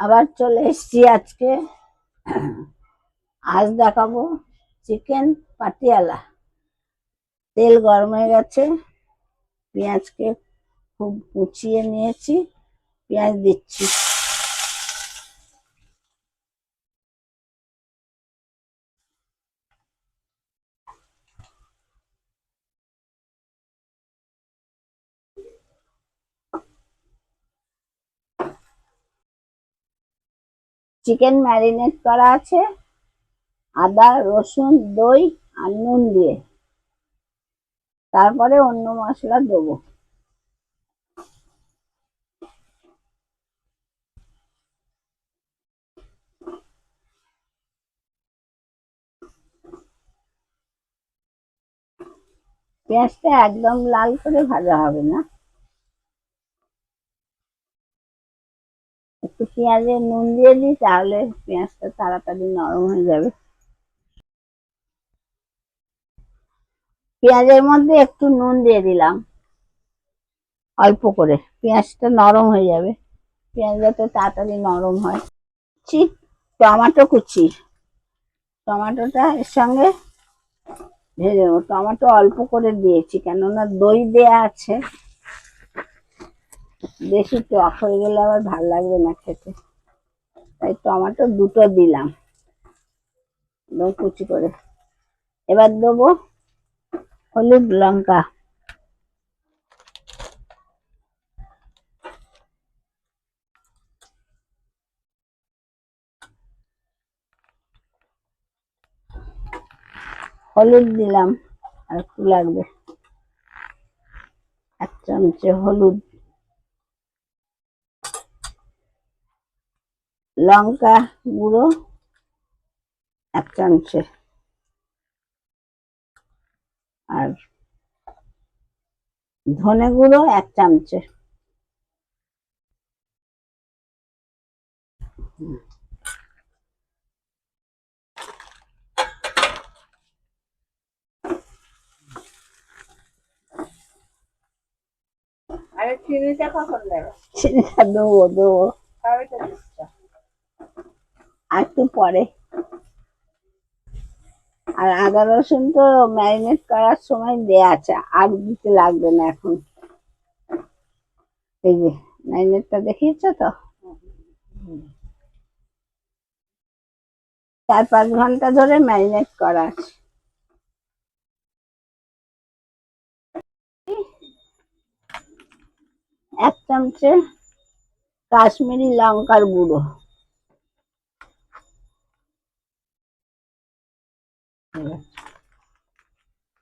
আবার চলে এসেছি আজকে। আজ দেখাবো চিকেন পাটিয়ালা। তেল গরম হয়ে গেছে, পেঁয়াজকে খুব কুচিয়ে নিয়েছি, পেঁয়াজ দিচ্ছি। চিকেন ম্যারিনেট করা আছে আদা, রসুন, দই আর নুন দিয়ে। তারপরে অন্য মশলা দেবো। পেঁয়াজটা একদম লাল করে ভাজা হবে না, একটু পেঁয়াজে নুন দিয়ে দিই, তাহলে পেঁয়াজটা তাড়াতাড়ি নরম হয়ে যাবে। পেঁয়াজের মধ্যে একটু নুন দিয়ে দিলাম অল্প করে, পেঁয়াজটা নরম হয়ে যাবে। পেঁয়াজ যাতে তাড়াতাড়ি নরম হয়। টমেটো কুচি, টমেটোটা এর সঙ্গে ভেজে নেবো। টমেটো অল্প করে দিয়েছি, কেননা দই দেয়া আছে, বেশি টক হয়ে গেলে আবার ভাল লাগবে না খেতে, তাই টমেটো দুটো দিলাম একদম কুচি করে। এবার দেবো হলুদ, লঙ্কা, হলুদ দিলাম, আর একটু লাগবে, 1 চামচে হলুদ। লঙ্কা গুঁড়ো 1 চামচে, আর ধনে গুঁড়ো 1 চামচে। আরে চিনিটা কখন দেবে? চিনিটা দেবো আর একটু পরে। আর আদা রসুন তো ম্যারিনেট করার সময় দেয়া আছে, আর দিতে লাগবে না এখন। এই যে ম্যারিনেটটা দেখিয়েছো তো, 4-5 ঘন্টা ধরে ম্যারিনেট করা আছে। 1 চামচে কাশ্মীরি লঙ্কার গুঁড়ো,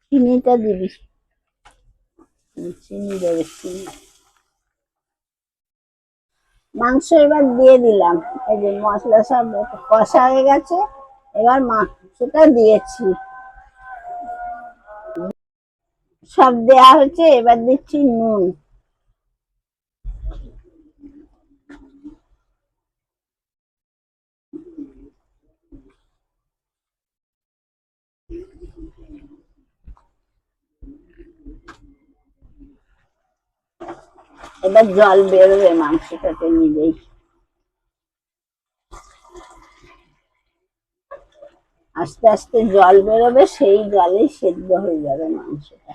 চিনিটা দিবি, চিনি দেবে, চিনি। মাংস এবার দিয়ে দিলাম, এই যে মশলা সব কষা হয়ে গেছে, এবার মাংসটা দিয়েছি, সব দেয়া হয়েছে। এবার দিচ্ছি নুন, এবার জল বেরোবে মাংসটাতে নিজেই। আস্তে আস্তে জল বেরোবে, সেই জলেই সেদ্ধ হয়ে যাবে মাংসটা।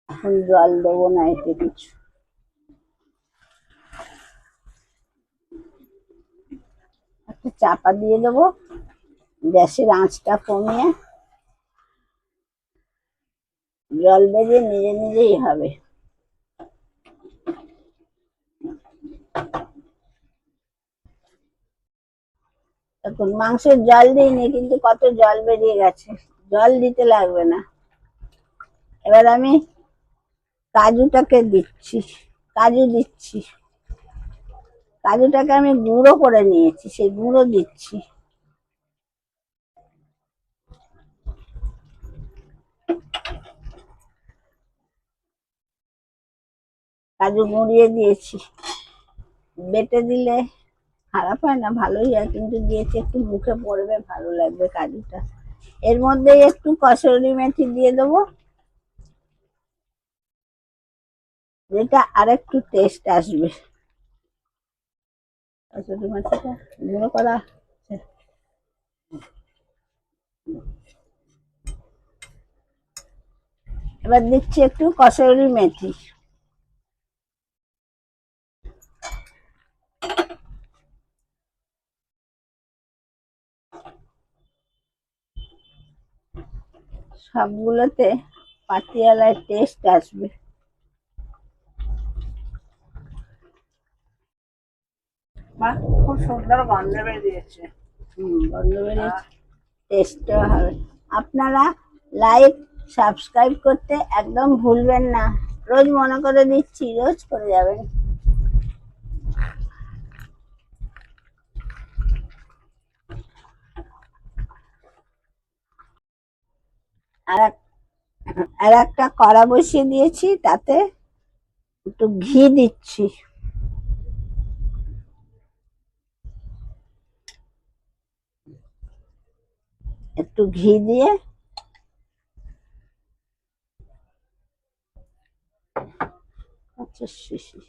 এখন জল দেবো না এতে কিছু। একটা চাপা দিয়ে দেবো, গ্যাসের আঁচটা কমিয়ে। জল বেরিয়ে নিজে নিজেই হবে। এখন মাংসের জল দিইনি, কিন্তু কত জল বেরিয়ে গেছে, জল দিতে লাগবে না। এবার আমি কাজুটাকে দিচ্ছি, কাজু দিচ্ছি, কাজুটাকে আমি গুঁড়ো করে নিয়েছি, সেই গুঁড়ো দিচ্ছি। কাজু গুঁড়িয়ে দিয়েছি, বেটে দিলে খারাপ হয় না, ভালোই হয়, কিন্তু দিয়েছি একটু মুখে পড়বে, ভালো লাগবে কাজুটা। এর মধ্যে একটু কসুরি মেথি দিয়ে দেবো, যেটা আরেকটু টেস্ট আসবে। কসুরি মেথিটা গুঁড়ো করা আছে। এবার দিচ্ছি একটু কসুরি মেথি। সবগুলোতে পাতিয়ালায় টেস্ট আসবে। খুব সুন্দর গন্ধ বেরিয়েছে। গন্ধ বেরিয়েছে, টেস্টও হবে। আপনারা লাইক সাবস্ক্রাইব করতে একদম ভুলবেন না। রোজ মনে করে দিচ্ছি, রোজ করে যাবেন। আর একটা কড়া বসিয়ে দিয়েছি, তাতে একটু ঘি দিচ্ছি। একটু ঘি দিয়ে আচ্ছা শিশি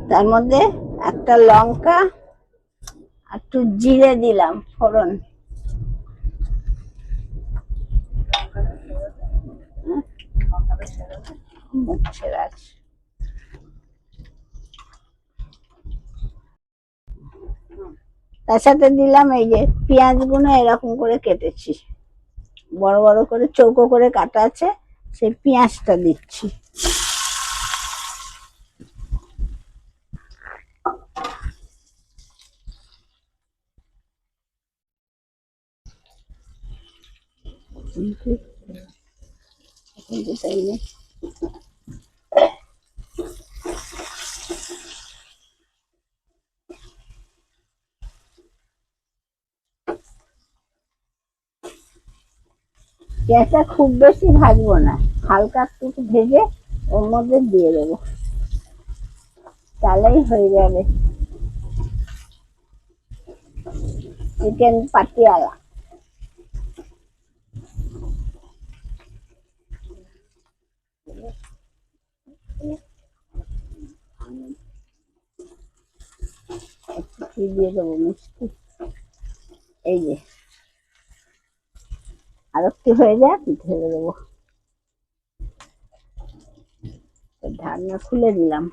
তার মধ্যে একটা লঙ্কা, একটু জিরে দিলাম ফোড়ন। মুখ ছেড়ে আছে। তার সাথে দিলাম এই যে পেঁয়াজ গুলো এরকম করে কেটেছি, বড় বড় করে চৌকো করে কাটা আছে, সেই পেঁয়াজটা দিচ্ছি। পেঁয়াজটা খুব বেশি ভাজবো না, হালকা একটু ভেজে ওর মধ্যে দিয়ে দেবো, তাহলেই হয়ে যাবে চিকেন পাটিয়ালা। একটু দিয়ে দেবো মিষ্টি, এই যে আর একটু হয়ে যাক ঢেলে দেবো। ঢাকনা খুলে দিলাম।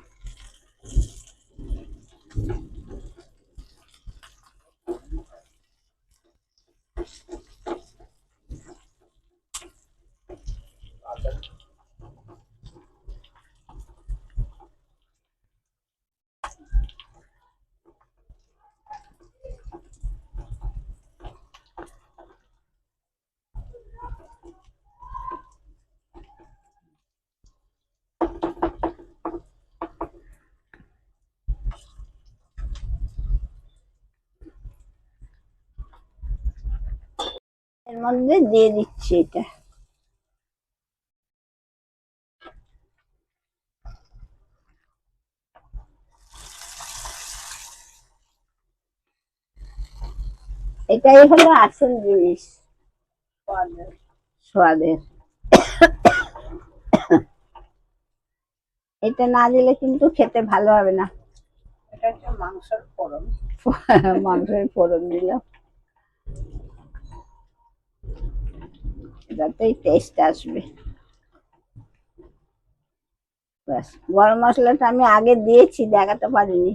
এর মধ্যে দিয়ে দিচ্ছি এটা। এটাই হলো আসল জিনিস, স্বাদের। এটা না দিলে কিন্তু খেতে ভালো হবে না। এটা হচ্ছে মাংসের ফোড়ন। মাংসের ফোড়ন দিলাম, এটাতেই টেস্ট আসবে। ব্যাস, গরম মশলাটা আমি আগে দিয়েছি, দেখাতে পারিনি।